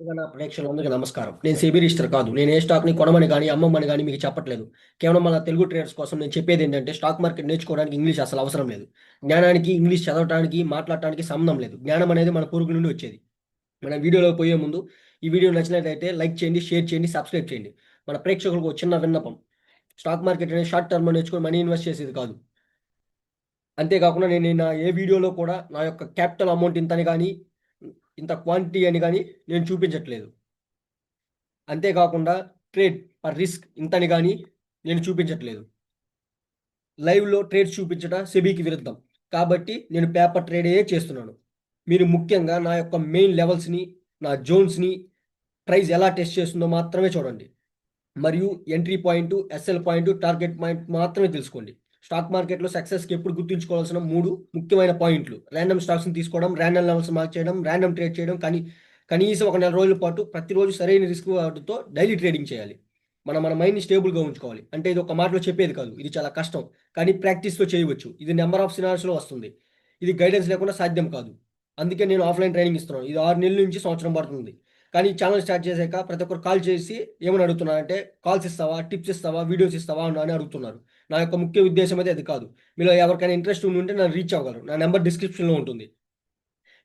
ముందుగా నా ప్రేక్షకులందరికీ నమస్కారం. నేను సెబీ రిజిస్టర్ కాదు. నేను ఏ స్టాక్‌ని కొనమని గాని, అమ్మమని గాని మీకు చెప్పట్లేదు. కేవలం మన తెలుగు ట్రేడర్స్ కోసం నేను చెప్పేదేంటంటే, స్టాక్ మార్కెట్ నేర్చుకోవడానికి ఇంగ్లీష్ అసలు అవసరం లేదు. జ్ఞానానికి ఇంగ్లీష్ చదవటానికి, మాట్లాడటానికి సంబంధం లేదు. జ్ఞానం అనేది మన పురుగు నుండి వచ్చేది. మన వీడియోలోకి పోయే ముందు, ఈ వీడియో నచ్చినట్లయితే లైక్ చేయండి, షేర్ చేయండి, సబ్స్క్రైబ్ చేయండి. మన ప్రేక్షకులకు ఒక చిన్న విన్నపం. స్టాక్ మార్కెట్ అనేది షార్ట్ టర్మ్‌లో నేర్చుకొని మనీ ఇన్వెస్ట్ చేసేది కాదు. అంతేకాకుండా నేను నా ఏ వీడియోలో కూడా నా యొక్క క్యాపిటల్ అమౌంట్ ఇంతని గాని, ఇంత క్వాంటిటీ అని గాని నేను చూపించట్లేదు. అంతేకాకుండా ట్రేడ్ పర్ రిస్క్ ఇంతని గాని నేను చూపించట్లేదు. లైవ్‌లో ట్రేడ్స్ చూపించట సెబీకి విరుద్ధం. కాబట్టి నేను పేపర్ ట్రేడే చేస్తున్నాను. మీరు ముఖ్యంగా నా యొక్క మెయిన్ లెవెల్స్‌ని, నా జోన్స్‌ని ప్రైస్ ఎలా టెస్ట్ చేస్తుందో మాత్రమే చూడండి. మరియు entry point, SL point, target point మాత్రమే తెలుసుకోండి. స్టాక్ మార్కెట్‌లో సక్సెస్‌కి ఎప్పుడు గుర్తుంచుకోవాల్సిన 3 ముఖ్యమైన పాయింట్లు. రాండమ్ స్టాక్స్‌ని తీసుకోవడం, రాండమ్ లెవెల్స్ మార్క్ చేయడం, రాండమ్ ట్రేడ్ చేయడం. కానీ కనీసం ఒక నెల రోజుల పాటు ప్రతిరోజు సరైన రిస్క్ వాటితో డైలీ ట్రేడింగ్ చేయాలి. మన మైండ్‌ని స్టేబుల్‌గా ఉంచుకోవాలి. అంటే ఇది ఒక మాటలో చెప్పేది కాదు. ఇది చాలా కష్టం. కానీ ప్రాక్టీస్‌తో చేయవచ్చు. ఇది నంబర్ ఆఫ్ సినారియోస్‌లో వస్తుంది. ఇది గైడెన్స్ లేకుండా సాధ్యం కాదు. అందుకే నేను ఆఫ్‌లైన్ ట్రైనింగ్ ఇస్తున్నాను. ఇది 6 నెలల నుంచి సంవత్సరం పడుతుంది. కానీ ఈ ఛానెల్ స్టార్ట్ చేశాక ప్రతి ఒక్కరు కాల్ చేసి ఏమని అడుగుతున్నారంటే, "కాల్స్ ఇస్తావా? టిప్స్ ఇస్తావా? వీడియోస్ ఇస్తావా?" అని అడుగుతున్నారు. నా యొక్క ముఖ్య ఉద్దేశ్యం అయితే అది కాదు. మీలో ఎవరికైనా ఇంట్రెస్ట్ ఉండుంటే నన్ను రీచ్ అవ్వగలరు. నా నంబర్ డిస్క్రిప్షన్‌లో ఉంటుంది.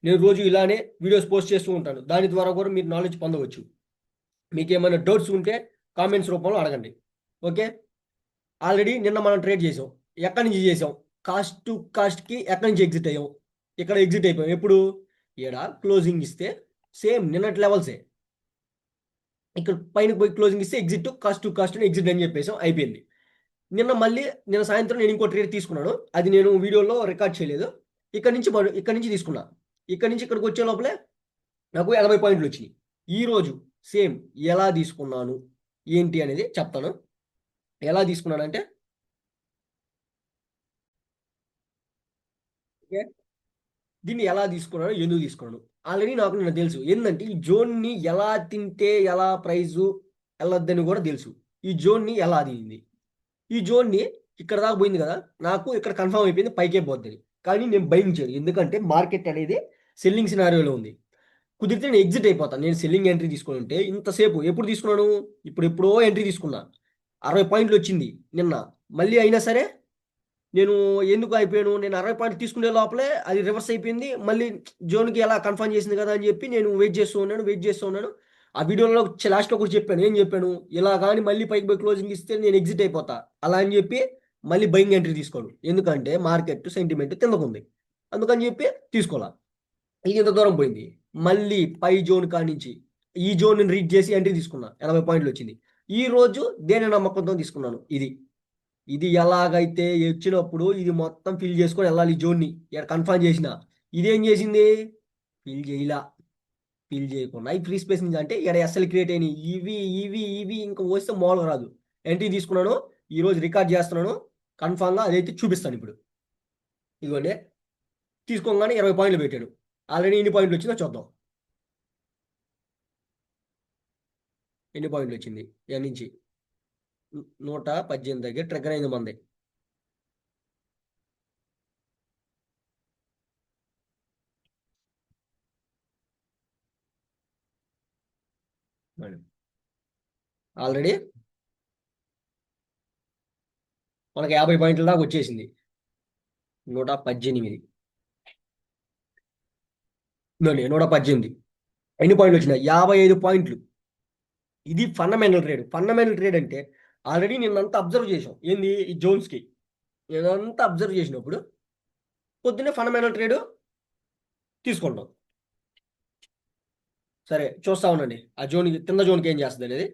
నేను రోజు ఇలానే వీడియోస్ పోస్ట్ చేస్తూ ఉంటాను. దాని ద్వారా కూడా మీరు నాలెడ్జ్ పొందవచ్చు. మీకేమైనా డౌట్స్ ఉంటే కామెంట్స్ రూపంలో అడగండి. ఓకే. ఆల్రెడీ నిన్న మనం ట్రేడ్ చేసాం. ఎక్కడి నుంచి చేసాం? కాస్ట్ టు కాస్ట్‌కి ఎక్కడి నుంచి ఎగ్జిట్ అయ్యాం? ఇక్కడ ఎగ్జిట్ అయిపోయాం. ఎప్పుడు? ఈడ క్లోజింగ్ ఇస్తే సేమ్ నిన్నటి లెవెల్సే. ఇక్కడ పైనకి పోయి క్లోజింగ్ ఇస్తే ఎగ్జిట్ కాస్ట్ టు కాస్ట్ అని ఎగ్జిట్ అని చెప్పేసాం. అయిపోయింది. నిన్న సాయంత్రం నేను ఇంకో ట్రేడ్ తీసుకున్నాను. అది నేను వీడియోలో రికార్డ్ చేయలేదు. ఇక్కడి నుంచి తీసుకున్నా. ఇక్కడి నుంచి ఇక్కడికి వచ్చే లోపలే నాకు 80 పాయింట్లు వచ్చినాయి. ఈరోజు సేమ్ ఎలా తీసుకున్నాను? ఏంటి అనేది చెప్తాను. ఎలా తీసుకున్నానంటే ఓకే. దీన్ని ఎలా తీసుకున్నాను? ఎందుకు తీసుకున్నాను? ఆల్రెడీ నాకు నిన్న తెలుసు. ఏందంటే ఈ జోన్‌ని ఎలా తింటే ఎలా ప్రైజు ఎళ్ళొద్దని గూడా తెలుసు. ఈ జోన్‌ని ఎలా తినింది? ఈ జోన్‌ని ఇక్కడ దాకా పోయింది గదా! నాకు ఇక్కడ కన్ఫర్మ్ అయిపోయింది పైకే పోద్దని. కానీ నేను బయింగ్ చేయను. ఎందుకంటే మార్కెట్ అనేది సెల్లింగ్ సినారియోలో ఉంది. కుదిరితే నేను ఎగ్జిట్ అయిపోతాను. నేను సెల్లింగ్ ఎంట్రీ తీసుకొనుంటే ఇంతసేపు ఎప్పుడు తీసుకున్నాను? ఇప్పుడెప్పుడో ఎంట్రీ తీసుకున్నా. 60 పాయింట్లొచ్చింది నిన్న. మళ్ళీ అయినా సరే నేను ఎందుకు అయిపోయాను? నేను 60 పాయింట్లు తీసుకునే లోపలే అది రివర్స్ అయిపోయింది. మళ్ళీ జోన్‌కి ఎలా కన్ఫర్మ్ చేసింది కదా! అని చెప్పి నేను వెయిట్ చేస్తూ ఉన్నాను. వెయిట్ చేస్తూ ఉన్నాను. ఆ వీడియోలో లాస్ట్‌లో కూడా చెప్పాను. ఏం చెప్పాను? ఇలా గాని మళ్ళీ పైకి పోయి క్లోజింగ్ ఇస్తే నేను ఎగ్జిట్ అయిపోతా. అలా అని చెప్పి మళ్ళీ బయింగ్ ఎంట్రీ తీసుకోను. ఎందుకంటే మార్కెట్ సెంటిమెంట్ కిందకుంది. అందుకని చెప్పి తీసుకోలా. ఇది ఇంత దూరం పోయింది. మళ్ళీ పై జోన్ కాడ్నుంచి ఈ జోన్‌ని రీచ్ చేసి ఎంట్రీ తీసుకున్నా. 80 పాయింట్లొచ్చింది. ఈరోజు దేని నమ్మకంతో తీసుకున్నాను. ఇది ఎలాగైతే వచ్చినప్పుడు ఇది మొత్తం ఫిల్ చేసుకొని ఎళ్ళాలి ఈ జోన్‌ని. ఈడ కన్ఫర్మ్ చేసిన. ఇదేం చేసింది? ఫిల్ చేయలా. ఫిల్ చేయకుండా ఈ ఫ్రీ స్పేస్ నుంచి అంటే ఈడ ఎస్ఎల్ క్రియేట్ అయినయి. ఇవి ఇంక వస్తే మామూలుగా రాదు. ఎంట్రీ తీసుకున్నాను. ఈరోజు రికార్డ్ చేస్తున్నాను. కన్ఫర్మ్‌గా అదైతే చూపిస్తానిప్పుడు. ఇదిగోండి. తీసుకోంగానే 20 పాయింట్లు పెట్టాను. ఆల్రెడీ ఎన్ని పాయింట్లొచ్చిందో చూద్దాం. ఎన్ని పాయింట్లొచ్చింది? ఈడ నుంచి 118 దగ్గర ట్రిగ్గర్ అయింది మనది. ఆల్రెడీ మనకి 50 పాయింట్ల దాకా వచ్చేసింది. 118 ఇదిగోండి 118 ఎన్ని పాయింట్లొచ్చినాయి? 55 పాయింట్లు. ఇది ఫండమెంటల్ ట్రేడ్. ఫండమెంటల్ ట్రేడ్ అంటే ఆల్రెడీ నిన్నంతా అబ్జర్వ్ చేసాం. ఏంది? ఈ జోన్స్‌కి. ఇదంతా అబ్జర్వ్ చేసినప్పుడు పొద్దున్నే ఫండమెంటల్ ట్రేడ్ తీసుకుంటాం. సరే చూస్తా ఉండండి. ఆ జోన్‌కి కింద జోన్‌కి ఏం చేస్తదనేది.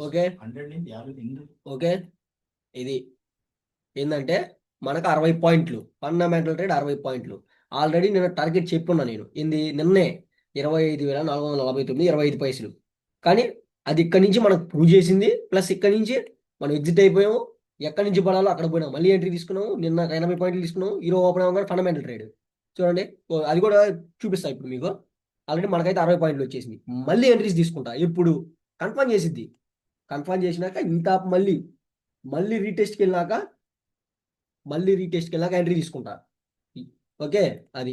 Okay okay. ఇది ఏంటంటే మనకు 60 పాయింట్లు, ఫండమెంటల్ ట్రేడ్ 60 పాయింట్లు. ఆల్రెడీ నేను టార్గెట్ చెప్పున్నా, నేను ఏంది నిన్నే 25,449 25 పైసలు. కానీ అది ఇక్కడి నుంచి మనకు ప్రూవ్ చేసింది, ప్లస్ ఇక్కడి నుంచి మనం ఎగ్జిట్ అయిపోయాము. ఎక్కడి నుంచి పడాలో అక్కడ పోయినాం, మళ్ళీ ఎంట్రీ తీసుకున్నాము. నిన్న 80 పాయింట్లు తీసుకున్నాము, ఈరోజు ఓపెన్ అవ్వగానే ఫండమెంటల్ ట్రేడ్ చూడండి. అది కూడా చూపిస్తా ఇప్పుడు మీకు. ఆల్రెడీ మనకైతే 60 పాయింట్లు వచ్చేసింది. మళ్ళీ ఎంట్రీస్ తీసుకుంటా ఇప్పుడు కన్ఫర్మ్ చేసిద్ది. కన్ఫర్మ్ చేసినాక ఇంత మళ్ళీ మళ్ళీ రీటెస్ట్కి వెళ్ళినాక ఎంట్రీ తీసుకుంటా. ఓకే, అది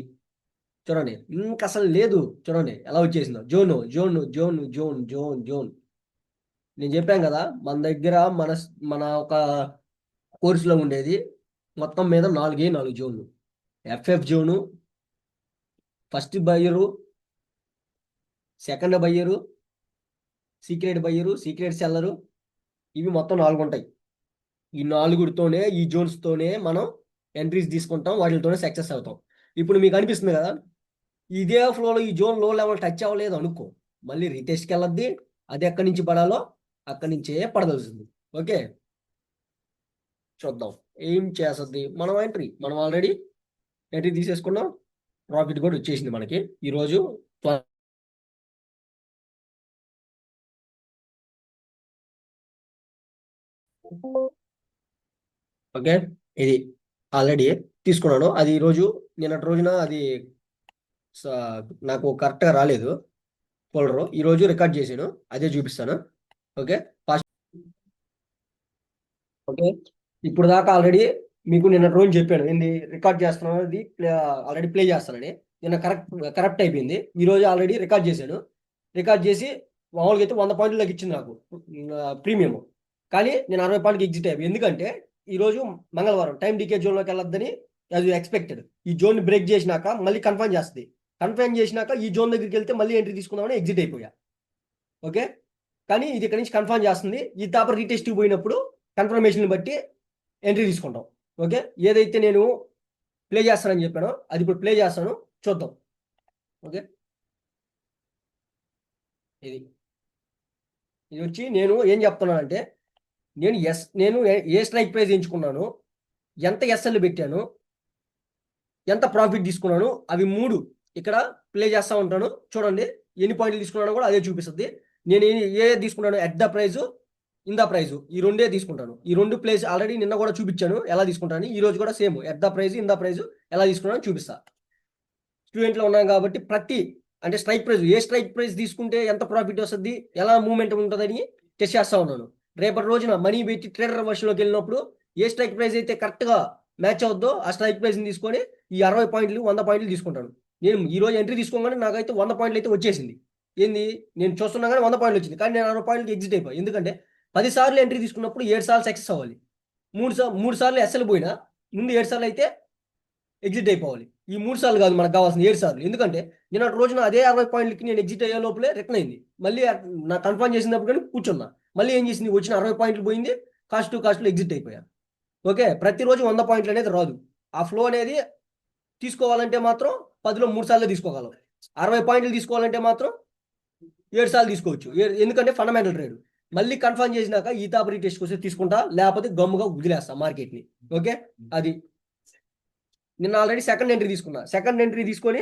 చూడండి. ఇంక అసలు లేదు, చూడండి ఎలా వచ్చేసిందో. Zone zone zone zone zone zone. నేను చెప్పాను కదా, మన దగ్గర మన ఒక కోర్సులో ఉండేది మొత్తం మీద 4 జోన్లు. FF zone, first buyer, second buyer, secret buyer, secret seller, ఇవి మొత్తం 4 ఉంటాయి. ఈ 4తోనే, ఈ జోన్స్తోనే మనం ఎంట్రీస్ తీసుకుంటాం, వాటితోనే సక్సెస్ అవుతాం. ఇప్పుడు మీకు అనిపిస్తుంది కదా, ఇదే ఫ్లోలో ఈ జోన్ లో లెవెల్ టచ్ అవ్వలేదు అనుకో, మళ్ళీ రీటెస్ట్కి వెళ్ళద్ది. అది ఎక్కడి నుంచి పడాలో అక్కడి నుంచే పడదలుస్తుంది. ఓకే, చూద్దాం ఏం చేస్తుంది మనం. మనం ఆల్రెడీ ఎంట్రీ తీసేసుకున్నాం, ప్రాఫిట్ కూడా వచ్చేసింది మనకి ఈరోజు. ఓకే, ఇది ఆల్రెడీ తీసుకున్నాను. అది ఈరోజు నిన్నటి రోజున అది నాకు కరెక్ట్గా రాలేదు ఫోల్డరు. ఈరోజు రికార్డ్ చేశాను, అదే చూపిస్తాను. Okay first. ఓకే, ఇప్పుడు దాకా ఆల్రెడీ మీకు నిన్న రోజు చెప్పాను ఏంది రికార్డ్ చేస్తున్నాను, అది ఆల్రెడీ ప్లే చేస్తానని. నిన్న కరెక్ట్ అయిపోయింది. ఈరోజు ఆల్రెడీ రికార్డ్ చేశాను. రికార్డ్ చేసి మామూలుగా అయితే 100 పాయింట్లు తగ్గించింది నాకు ప్రీమియం. కానీ నేను 60 పాయింట్కి ఎగ్జిట్ అయిపోయి, ఎందుకంటే ఈరోజు మంగళవారం టైం డీకే జోన్లోకి వెళ్ళొద్దని అది ఎక్స్పెక్టెడ్. ఈ జోన్ బ్రేక్ చేసినాక మళ్ళీ కన్ఫర్మ్ చేస్తుంది. కన్ఫర్మ్ చేసినాక ఈ జోన్ దగ్గరికి వెళ్తే మళ్ళీ ఎంట్రీ తీసుకుందామని ఎగ్జిట్ అయిపోయా. ఓకే, కానీ ఇది ఇక్కడ నుంచి కన్ఫర్మ్ చేస్తుంది. ఈ తాప రీటెస్ట్కి పోయినప్పుడు కన్ఫర్మేషన్ బట్టి ఎంట్రీ తీసుకుంటాం. ఓకే, ఏదైతే నేను ప్లే చేస్తానని చెప్పానో అది ఇప్పుడు ప్లే చేస్తాను, చూద్దాం. ఓకే, ఇది ఇది వచ్చి నేను ఏం చెప్తున్నానంటే, నేను ఏ స్ట్రైక్ ప్రైస్ ఎంచుకున్నాను, ఎంత ఎస్ఎల్ పెట్టాను, ఎంత ప్రాఫిట్ తీసుకున్నాను, అవి 3 ఇక్కడ ప్లే చేస్తూ ఉంటాను. చూడండి ఎన్ని పాయింట్లు తీసుకున్నానో కూడా అదే చూపిస్తుంది. నేను ఏ తీసుకున్నాను, at the price, in the price, ఈ రెండే తీసుకుంటాను. ఈ 2 ప్లేస్ ఆల్రెడీ నిన్న కూడా చూపించాను ఎలా తీసుకుంటాను. ఈ రోజు కూడా same at the price, in the price ఎలా తీసుకున్నాను చూపిస్తా. స్టూడెంట్లో ఉన్నాను కాబట్టి అంటే ఏ స్ట్రైక్ ప్రైస్ తీసుకుంటే ఎంత ప్రాఫిట్ వస్తుంది, ఎలా మూవ్మెంట్ ఉంటుందని టెస్ట్ చేస్తా ఉన్నాను. రేపటి రోజున మనీ పెట్టి ట్రేడర్ వర్షన్లోకి వెళ్ళినప్పుడు ఏ స్ట్రైక్ ప్రైస్ అయితే కరెక్ట్గా మ్యాచ్ అవుద్దో ఆ స్ట్రైక్ ప్రైస్ని తీసుకొని ఈ 60 పాయింట్లు 100 పాయింట్లు తీసుకుంటాను. నేను ఈ రోజు ఎంట్రీ తీసుకోగానే నాకైతే 100 పాయింట్లు అయితే వచ్చేసింది. ఏంది నేను చూస్తున్నా కానీ 100 పాయింట్లు వచ్చింది. కానీ నేను 60 పాయింట్లకి ఎగ్జిట్ అయిపోయి, ఎందుకంటే 10 సార్లు ఎంట్రీ తీసుకున్నప్పుడు 7 సార్లు సక్సెస్ అవ్వాలి. 3 సార్లు ఎస్ఎల్ పోయినా ముందు 7 సార్లు అయితే ఎగ్జిట్ అయిపోవాలి. ఈ 3 సార్లు కాదు మనకు కావాల్సిన 7 సార్లు. ఎందుకంటే నేను రోజున అదే 60 పాయింట్లకి నేను ఎగ్జిట్ అయ్యే లోపలే రిటర్న్ అయింది. మళ్ళీ నా కన్ఫర్మ్ చేసినప్పుడు కానీ కూర్చున్నా, మళ్ళీ ఏం చేసింది, వచ్చిన 60 పాయింట్లు పోయింది, కాస్ట్లో ఎగ్జిట్ అయిపోయాను. ఓకే, ప్రతిరోజు 100 పాయింట్లు అనేది రాదు. ఆ ఫ్లో అనేది తీసుకోవాలంటే మాత్రం 10లో 3 సార్లు తీసుకోగలం. 60 పాయింట్లు తీసుకోవాలంటే మాత్రం 7 సార్లు తీసుకోవచ్చు. ఎందుకంటే ఫండమెంటల్ ట్రేడ్. మళ్ళీ కన్ఫర్మ్ చేసినాక ఈ తాప రీటెస్ట్ కోసం తీసుకుంటా, లేకపోతే గమ్ముగా వదిలేస్తా మార్కెట్ని. ఓకే, అది నిన్న ఆల్రెడీ సెకండ్ ఎంట్రీ తీసుకొని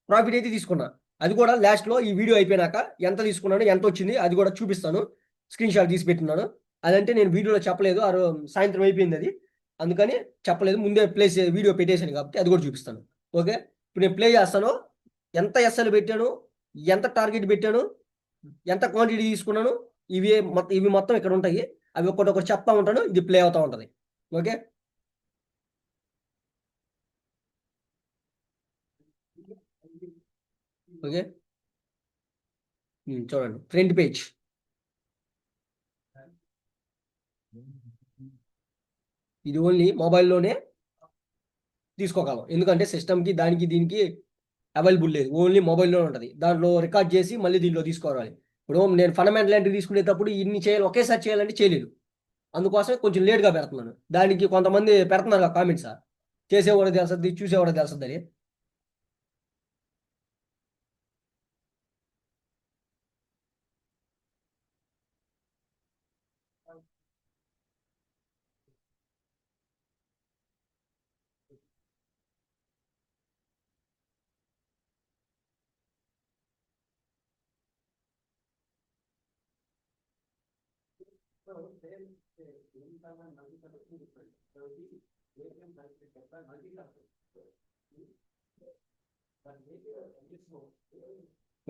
ప్రాఫిట్ అయితే తీసుకున్నా. అది కూడా లాస్ట్లో ఈ వీడియో అయిపోయినాక ఎంత తీసుకున్నాను, ఎంత వచ్చింది అది కూడా చూపిస్తాను. స్క్రీన్ షాట్ తీసి పెట్టున్నాను. అదంటే నేను వీడియోలో చెప్పలేదు, సాయంత్రం అయిపోయింది అది, అందుకని చెప్పలేదు. ముందే వీడియో పెట్టేశాను కాబట్టి అది కూడా చూపిస్తాను. ఓకే, ఇప్పుడు నేను ప్లే చేస్తాను. ఎంత ఎస్ఎల్ పెట్టాను, ఎంత టార్గెట్ పెట్టాను, ఎంత క్వాంటిటీ తీసుకున్నాను, ఇవి మొత్తం ఇక్కడ ఉంటాయి. అవి ఒక్కొక్కటి చెప్తా ఉంటాను, ఇది ప్లే అవుతూ ఉంటుంది. ఓకే, ఓకే, చూడండి ఫ్రంట్ పేజ్. ఇది ఓన్లీ మొబైల్లోనే తీసుకోగలం, ఎందుకంటే సిస్టమ్కి దానికి దీనికి అవైలబుల్ లేదు. ఓన్లీ మొబైల్లోనే ఉంటుంది. దాంట్లో రికార్డ్ చేసి మళ్ళీ దీంట్లో తీసుకోవాలి. ఇప్పుడు నేను ఫండమెంటల్ ఎంట్రీ తీసుకునేటప్పుడు ఇన్ని చేయాలి, ఒకేసారి చేయాలంటే చేయలేదు. అందుకోసం కొంచెం లేట్గా పెడుతున్నాను. దానికి కొంతమంది పెడుతున్నారు కామెంట్స్, చేసేవాడు తెలుస్తుంది, చూసేవాడు తెలుస్తుంది అని.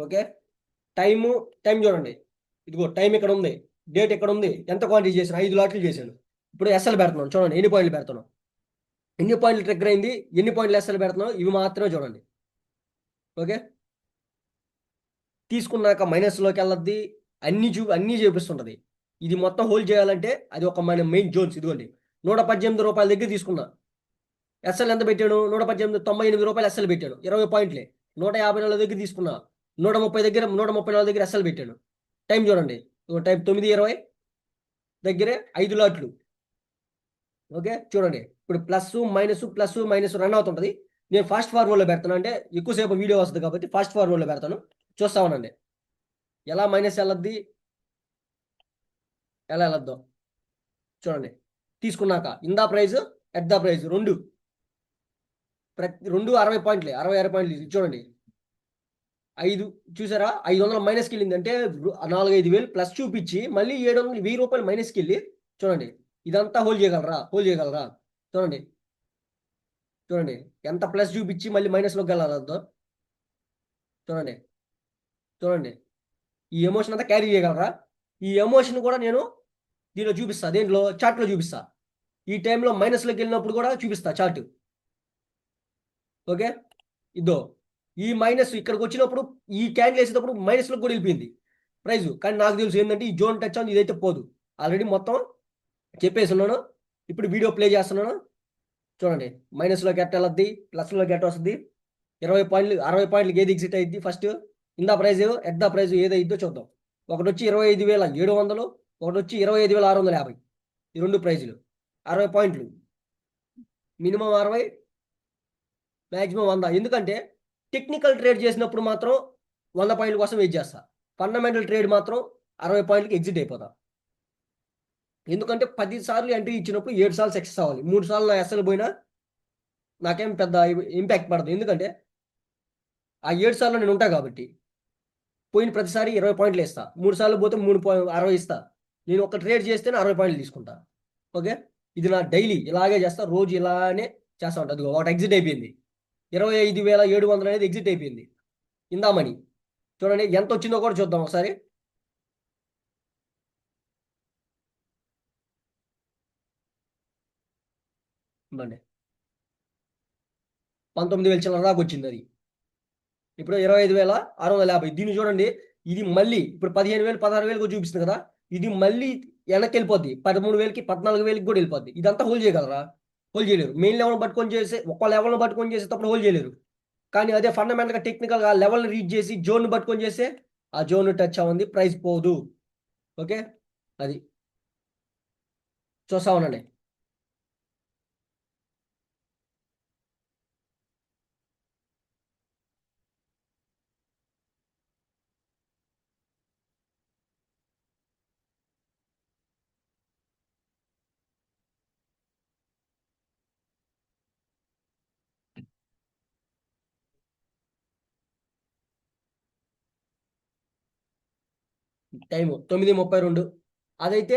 ఓకే. టైము టైం చూడండి. ఇదిగో టైం ఇక్కడ ఉంది, డేట్ ఇక్కడ ఉంది, ఎంత క్వాంటిటీ చేశాను, 5 లాట్లు చేశాను. ఇప్పుడు ఎస్ఎల్ పెడుతున్నాను చూడండి, ఎన్ని పాయింట్లు పెడుతున్నాను, ఎన్ని పాయింట్లు ట్రిగ్గర్ అయింది, ఎన్ని పాయింట్లు ఎస్ఎల్ పెడుతున్నావు, ఇవి మాత్రమే చూడండి. ఓకే. తీసుకున్నాక మైనస్లోకి వెళ్ళద్ది, అన్నీ చూపిస్తుంటది. ఇది మొత్తం హోల్డ్ చేయాలంటే అది ఒక మన మెయిన్ జోన్స్. ఇదిగోండి, రూపాయల దగ్గర తీసుకున్నా, ఎస్ఎల్ ఎంత పెట్టాడు, 98 ఎస్ఎల్ పెట్టాడు, 20 పాయింట్లే. 154 దగ్గర తీసుకున్నా, 134 దగ్గర ఎస్ఎల్ పెట్టాడు. టైం చూడండి, టైం 9:20 దగ్గరే 5 లాట్లు. ఓకే చూడండి, ఇప్పుడు ప్లస్ మైనస్ రన్ అవుతుంటది. నేను ఫాస్ట్ ఫార్వర్డ్లో పెడతాను, అంటే ఎక్కువసేపు వీడియో వస్తుంది కాబట్టి ఫాస్ట్ ఫార్వర్డ్లో పెడతాను. చూస్తా ఉండండి ఎలా మైనస్ వెళ్ళద్ది, ఎలా వెళ్ళద్దాం చూడండి. తీసుకున్నాక ఇందా ప్రైజ్, ఎట్ ద ప్రైజ్ రెండు 60 పాయింట్లే, 60 పాయింట్లు. ఇది చూడండి, 5 చూసారా, 500 మైనస్కి వెళ్ళింది. అంటే 4-5 వేలు ప్లస్ చూపించి మళ్ళీ 700 1000 రూపాయలు మైనస్కి వెళ్ళి చూడండి. ఇదంతా హోల్డ్ చేయగలరా చూడండి. చూడండి ఎంత ప్లస్ చూపించి మళ్ళీ మైనస్లోకి వెళ్ళాలి. చూడండి చూడండి, ఈ ఎమోషన్ అంతా క్యారీ చేయగలరా. ఈ ఎమోషన్ కూడా నేను దీనిలో చూపిస్తా, దేంట్లో చార్ట్లో చూపిస్తా. ఈ టైంలో మైనస్లోకి వెళ్ళినప్పుడు కూడా చూపిస్తా చార్ట్. ఓకే. ఇదో ఈ మైనస్ ఇక్కడికి వచ్చినప్పుడు, ఈ క్యాండిల్ వేసేటప్పుడు మైనస్లోకి కూడా వెళ్ళిపోయింది ప్రైజ్. కానీ నాకు తెలుసు ఏంటంటే ఈ జోన్ టచ్ అవుతుంది, ఇదైతే పోదు. ఆల్రెడీ మొత్తం చెప్పేసి ఉన్నాను. ఇప్పుడు వీడియో ప్లే చేస్తున్నాను చూడండి. మైనస్లోకి ఎట్ట వెళ్ళద్ది, ప్లస్లోకి ఎట్ట వస్తుంది. 20 పాయింట్లు 60 పాయింట్లకి ఏది ఎగ్జిట్ అయ్యింది ఫస్ట్, ఇందా ప్రైజ్ ఎట్ ద ప్రైజ్ ఏదైద్దో చూద్దాం. ఒకటి వచ్చి 25,700, ఒకటి వచ్చి 25,650. ఈ రెండు ప్రైజులు 60 పాయింట్లు, మినిమం 60, మ్యాక్సిమం 100. ఎందుకంటే టెక్నికల్ ట్రేడ్ చేసినప్పుడు మాత్రం 100 పాయింట్ల కోసం వెయిట్ చేస్తా. ఫండమెంటల్ ట్రేడ్ మాత్రం 60 పాయింట్లకి ఎగ్జిట్ అయిపోతా. ఎందుకంటే 10 సార్లు ఎంట్రీ ఇచ్చినప్పుడు 7 సార్లు సక్సెస్ అవ్వాలి. 3 సార్లు నా ఎస్ఎల్ పోయినా నాకేం పెద్ద ఇంపాక్ట్ పడదు. ఎందుకంటే ఆ 7 సార్లు నేను ఉంటా కాబట్టి. పోయిన ప్రతిసారి 20 పాయింట్లు ఇస్తా, 3 సార్లు పోతే 60 ఇస్తా. నేను ఒక ట్రేడ్ చేస్తేనే 60 పాయింట్లు తీసుకుంటా. ఓకే. ఇది నా డైలీ ఇలాగే చేస్తా, రోజు ఇలానే చేస్తా ఉంటుంది. ఒకటి ఎగ్జిట్ అయిపోయింది, 25,700 అనేది ఎగ్జిట్ అయిపోయింది. ఇందామని చూడండి ఎంత వచ్చిందో కూడా చూద్దాం ఒకసారి. ఇవ్వండి, 19,000 చిల్లర దాకా వచ్చింది అది. ఇప్పుడు 25,650. దీన్ని చూడండి, ఇది మళ్ళీ ఇప్పుడు 15,000 16,000 చూపిస్తుంది కదా. ఇది మళ్ళీ వెనక్కి వెళ్ళిపోద్ది, 13,000కి 14,000కి కూడా వెళ్ళిపోద్ది. ఇదంతా హోల్డ్ చేయగలరా, హోల్డ్ చేయలేరు. మెయిన్ లెవెల్ పట్టుకొని చేసే, ఒక లెవెల్ పట్టుకొని చేసేటప్పుడు హోల్డ్ చేయలేరు. కానీ అదే ఫండమెంటల్గా టెక్నికల్గా లెవెల్ రీచ్ చేసి జోన్ పట్టుకొని చేస్తే ఆ జోన్ టచ్ అవ్వండి, ప్రైస్ పోదు. ఓకే. అది చూస్తా ఉండండి. టైము 9:32. అదైతే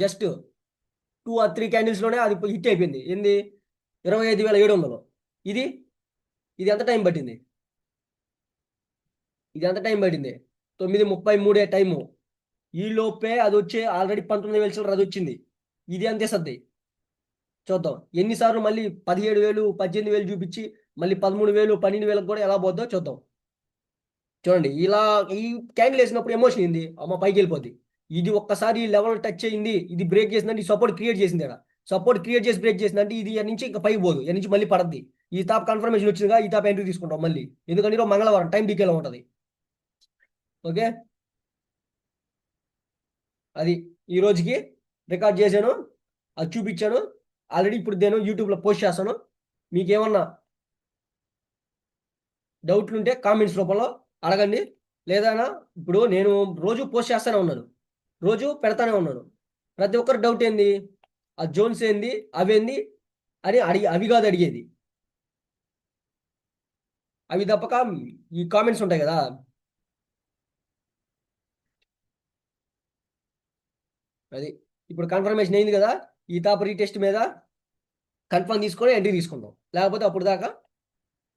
జస్ట్ 2 or 3 క్యాండిల్స్లోనే అది హిట్ అయిపోయింది. ఏంది, 25,700. ఇది ఇది ఎంత టైం పట్టింది, ఇది ఎంత టైం పట్టింది, 9:33 టైము. ఈ లోపే అది వచ్చే ఆల్రెడీ 19,000 చిల్లర అది వచ్చింది. ఇది అంతే సర్ది. చూద్దాం ఎన్నిసార్లు మళ్ళీ 17,000 18,000 చూపించి మళ్ళీ 13,000 12,000 కూడా ఎలా పోద్దో చూద్దాం. చూడండి ఇలా ఈ క్యాండిల్ వేసినప్పుడు ఎమోషన్ ఏంది, అమ్మ పైకి వెళ్ళిపోద్ది. ఇది ఒక్కసారి ఈ లెవెల్ టచ్ అయింది, ఇది బ్రేక్ చేసిందంటే ఈ సపోర్ట్ క్రియేట్ చేసింది ఇక్కడ. సపోర్ట్ క్రియేట్ చేసి బ్రేక్ చేసిందంటే ఇది ఎన్ని నుంచి ఇంకా పైకి పోదు, ఎన్ని నుంచి మళ్ళీ పడద్ది. ఈ తాప్ కన్ఫర్మేషన్ వచ్చిందిగా, ఈ తాప్ ఎంట్రీ తీసుకుంటాం మళ్ళీ. ఎందుకంటే ఈరోజు మంగళవారం టైం డీకేలో ఉంటుంది. ఓకే. అది ఈ రోజుకి రికార్డ్ చేశాను, అది చూపించాను ఆల్రెడీ. ఇప్పుడు నేను యూట్యూబ్లో పోస్ట్ చేస్తాను. మీకేమన్నా డౌట్లు ఉంటే కామెంట్స్ రూపంలో అడగండి. లేదా ఇప్పుడు నేను రోజు పోస్ట్ చేస్తూనే ఉన్నాను, రోజు పెడతానే ఉన్నాను. ప్రతి ఒక్కరు డౌట్ ఏంది, ఆ జోన్స్ ఏంది అవేంది అని అవి కాదు అడిగేది. అవి తప్పక ఈ కామెంట్స్ ఉంటాయి కదా, అది ఇప్పుడు కన్ఫర్మేషన్ అయింది కదా, ఈ తాప రీటెస్ట్ మీద కన్ఫర్మ్ తీసుకొని ఎంట్రీ తీసుకుంటాం, లేకపోతే అప్పుడు దాకా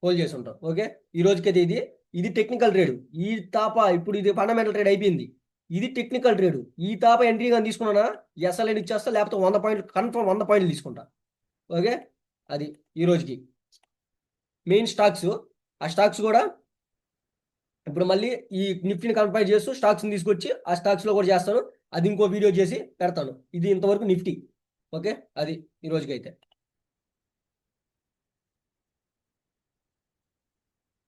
హోల్డ్ చేసి ఉంటాం. ఓకే, ఈ రోజుకైతే ఇది ఇది టెక్నికల్ ట్రేడ్. ఈ తాప ఇప్పుడు ఇది ఫండమెంటల్ ట్రేడ్ అయిపోయింది, ఇది టెక్నికల్ ట్రేడ్. ఈ తాప ఎంట్రీ కానీ తీసుకున్నా ఎస్ఎల్ఎన్ ఇచ్చేస్తా, లేకపోతే 100 పాయింట్లు కన్ఫర్మ్ 100 పాయింట్లు తీసుకుంటా. ఓకే, అది ఈ రోజుకి మెయిన్ స్టాక్స్. ఆ స్టాక్స్ కూడా ఇప్పుడు మళ్ళీ ఈ నిఫ్టీని కంపేర్ చేస్తూ స్టాక్స్ని తీసుకొచ్చి ఆ స్టాక్స్లో కూడా చేస్తాను, అది ఇంకో వీడియో చేసి పెడతాను. ఇది ఇంతవరకు నిఫ్టీ. ఓకే, అది ఈ రోజుకైతే.